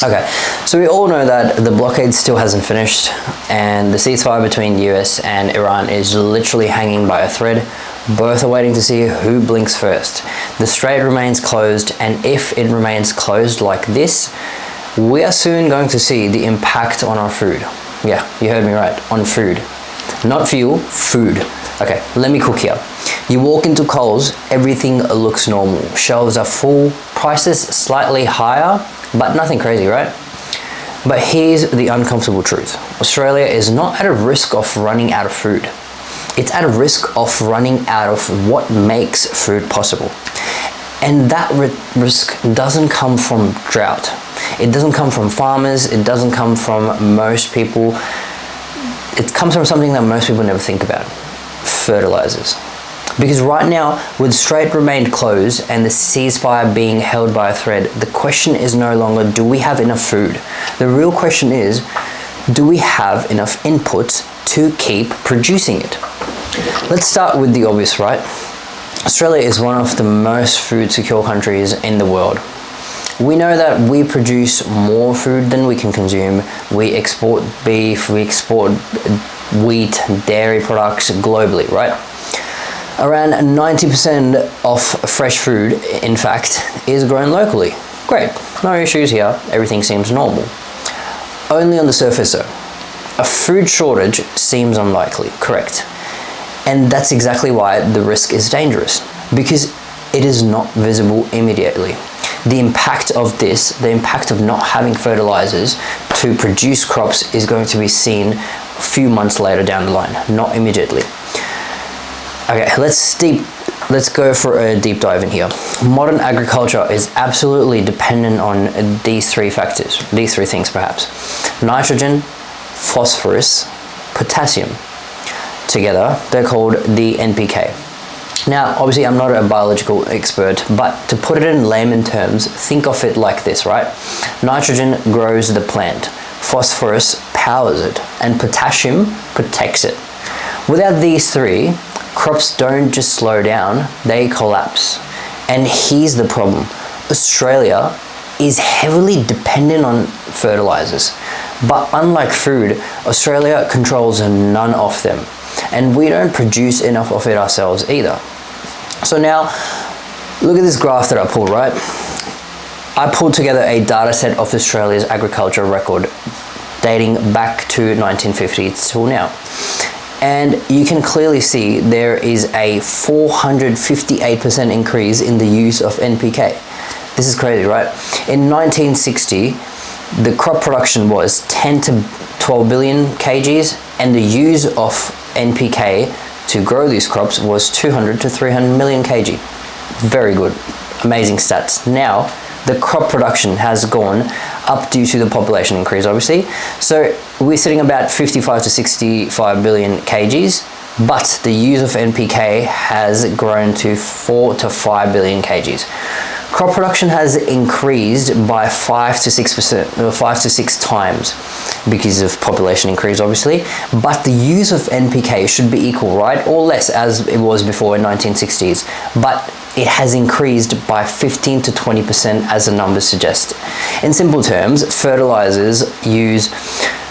Okay, so we all know that the blockade still hasn't finished and the ceasefire between the US and Iran is literally hanging by a thread. Both are waiting to see who blinks first. The strait remains closed, and if it remains closed like this, we are soon going to see the impact on our food. Yeah, you heard me right, on food. Not fuel, food. Okay, let me cook here. You walk into Coles, everything looks normal. Shelves are full, prices slightly higher, but nothing crazy, right? But here's the uncomfortable truth. Australia is not at a risk of running out of food. It's at a risk of running out of what makes food possible. And that risk doesn't come from drought. It doesn't come from farmers. It doesn't come from most people. It comes from something that most people never think about. Fertilizers. Because right now, with the strait remained closed and the ceasefire being held by a thread, the question is no longer, do we have enough food? The real question is, do we have enough inputs to keep producing it? Let's start with the obvious, right? Australia is one of the most food secure countries in the world. We know that we produce more food than we can consume. We export beef, we export wheat, dairy products globally, right? Around 90% of fresh food, in fact, is grown locally. Great, no issues here, everything seems normal. Only on the surface though. A food shortage seems unlikely, correct? And that's exactly why the risk is dangerous, because it is not visible immediately. The impact of this, the impact of not having fertilizers to produce crops is going to be seen a few months later down the line, not immediately. Okay, let's go for a deep dive in here. Modern agriculture is absolutely dependent on these three factors, these three things perhaps. Nitrogen, phosphorus, potassium. Together, they're called the NPK. Now, obviously I'm not a biological expert, but to put it in layman terms, think of it like this, right? Nitrogen grows the plant, phosphorus powers it, and potassium protects it. Without these three, crops don't just slow down, they collapse. And here's the problem. Australia is heavily dependent on fertilizers. But unlike food, Australia controls none of them. And we don't produce enough of it ourselves either. So now, look at this graph that I pulled, right? I pulled together a data set of Australia's agriculture record dating back to 1950 till now. And you can clearly see there is a 458% increase in the use of NPK. This is crazy, right? In 1960, the crop production was 10 to 12 billion kgs, and the use of NPK to grow these crops was 200 to 300 million kg. Very good, amazing stats. Now, the crop production has gone up due to the population increase, obviously. So we're sitting about 55 to 65 billion kgs, but the use of NPK has grown to 4 to 5 billion kgs. Crop production has increased by 5 to 6%, 5 to 6 times because of population increase, obviously. But the use of NPK should be equal, right? Or less, as it was before in 1960s. But it has increased by 15 to 20% as the numbers suggest. In simple terms, fertilizers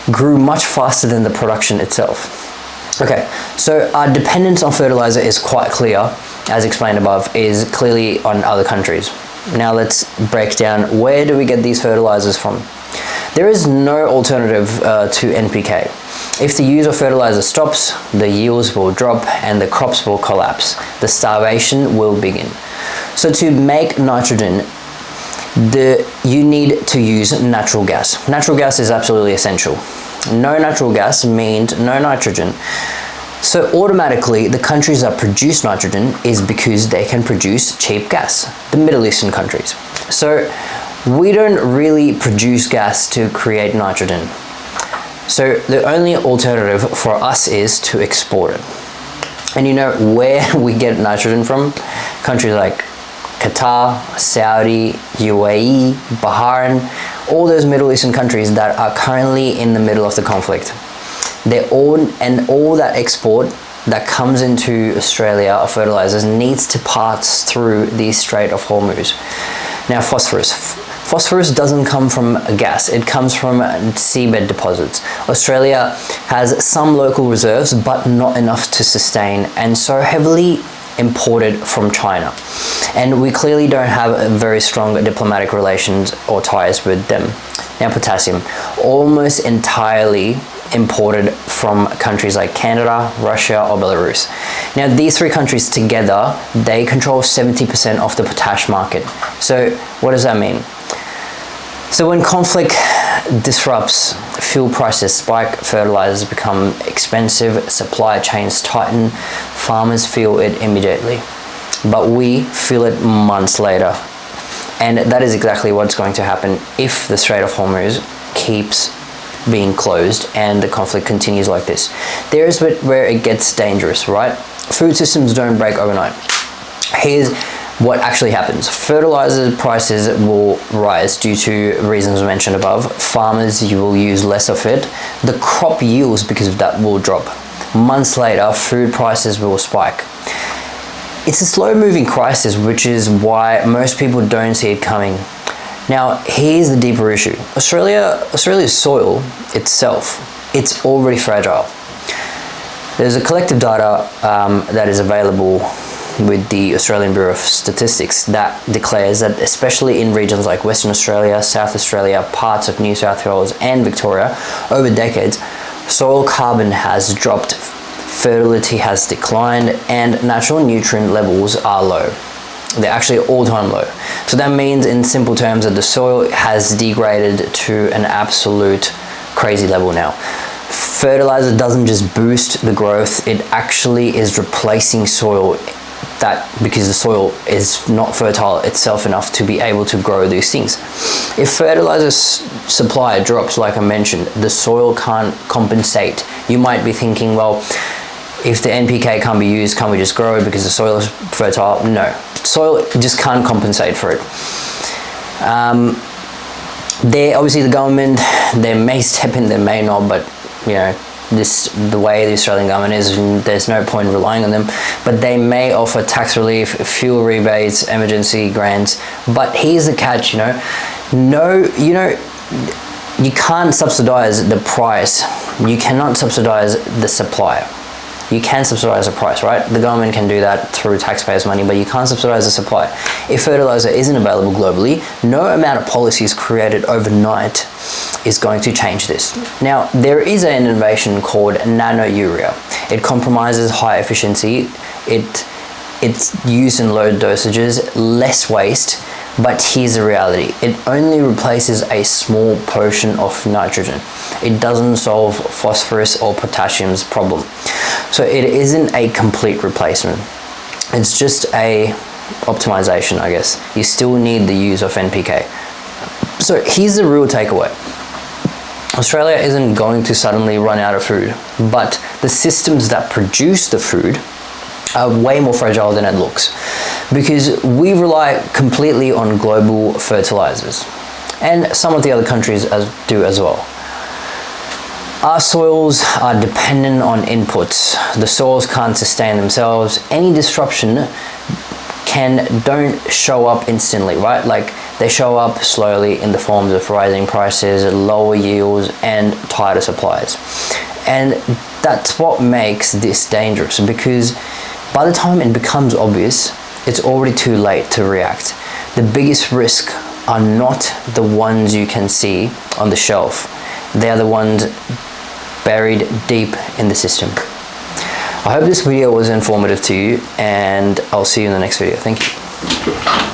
grew much faster than the production itself. Okay, so our dependence on fertilizer is quite clear, as explained above, is clearly on other countries. Now let's break down, where do we get these fertilizers from? There is no alternative to NPK. If the use of fertilizer stops, the yields will drop and the crops will collapse. The starvation will begin. So to make nitrogen, you need to use natural gas. Natural gas is absolutely essential. No natural gas means no nitrogen. So automatically, the countries that produce nitrogen is because they can produce cheap gas, the Middle Eastern countries. So we don't really produce gas to create nitrogen. So the only alternative for us is to export it. And you know where we get nitrogen from? Countries like Qatar, Saudi, UAE, Bahrain, all those Middle Eastern countries that are currently in the middle of the conflict. All that export that comes into Australia of fertilizers needs to pass through the Strait of Hormuz. Now phosphorus. Phosphorus doesn't come from a gas, it comes from seabed deposits. Australia has some local reserves, but not enough to sustain, and so heavily imported from China. And we clearly don't have very strong diplomatic relations or ties with them. Now, potassium, almost entirely imported from countries like Canada, Russia, or Belarus. Now, these three countries together, they control 70% of the potash market. So what does that mean? So when conflict disrupts, fuel prices spike, fertilizers become expensive, supply chains tighten, farmers feel it immediately. But we feel it months later. And that is exactly what's going to happen if the Strait of Hormuz keeps being closed and the conflict continues like this. There's where it gets dangerous, right? Food systems don't break overnight. Here's what actually happens. Fertilizer prices will rise due to reasons mentioned above. Farmers, you will use less of it. The crop yields, because of that, will drop. Months later, food prices will spike. It's a slow-moving crisis, which is why most people don't see it coming. Now, here's the deeper issue. Australia's soil itself, it's already fragile. There's a collective data that is available with the Australian Bureau of Statistics that declares that, especially in regions like Western Australia, South Australia, parts of New South Wales and Victoria, over decades, soil carbon has dropped, fertility has declined, and natural nutrient levels are low. They're actually all-time low. So that means, in simple terms, that the soil has degraded to an absolute crazy level now. Fertilizer doesn't just boost the growth, it actually is replacing soil, because the soil is not fertile itself enough to be able to grow these things. If fertilizer supply drops, like I mentioned, the soil can't compensate. You might be thinking, well, if the NPK can't be used, can't we just grow it because the soil is fertile? No, soil just can't compensate for it. Obviously the government, they may step in, they may not, but you know, the way the Australian government is, there's no point relying on them. But they may offer tax relief, fuel rebates, emergency grants. But here's the catch, you can't subsidize the price. You cannot subsidize the supply. You can subsidize the price, right? The government can do that through taxpayers' money, but you can't subsidize the supply. If fertilizer isn't available globally, no amount of policies created overnight is going to change this. Now, there is an innovation called nano urea. It compromises high efficiency. It's used in low dosages, less waste, but here's the reality. It only replaces a small portion of nitrogen. It doesn't solve phosphorus or potassium's problem. So it isn't a complete replacement. It's just a optimization, I guess. You still need the use of NPK. So here's the real takeaway. Australia isn't going to suddenly run out of food, but the systems that produce the food are way more fragile than it looks, because we rely completely on global fertilizers, and some of the other countries do as well. Our soils are dependent on inputs. The soils can't sustain themselves. Any disruption don't show up instantly, right? Like, they show up slowly in the forms of rising prices, lower yields, and tighter supplies. And that's what makes this dangerous, because by the time it becomes obvious, it's already too late to react. The biggest risks are not the ones you can see on the shelf. They are the ones buried deep in the system. I hope this video was informative to you, and I'll see you in the next video. Thank you.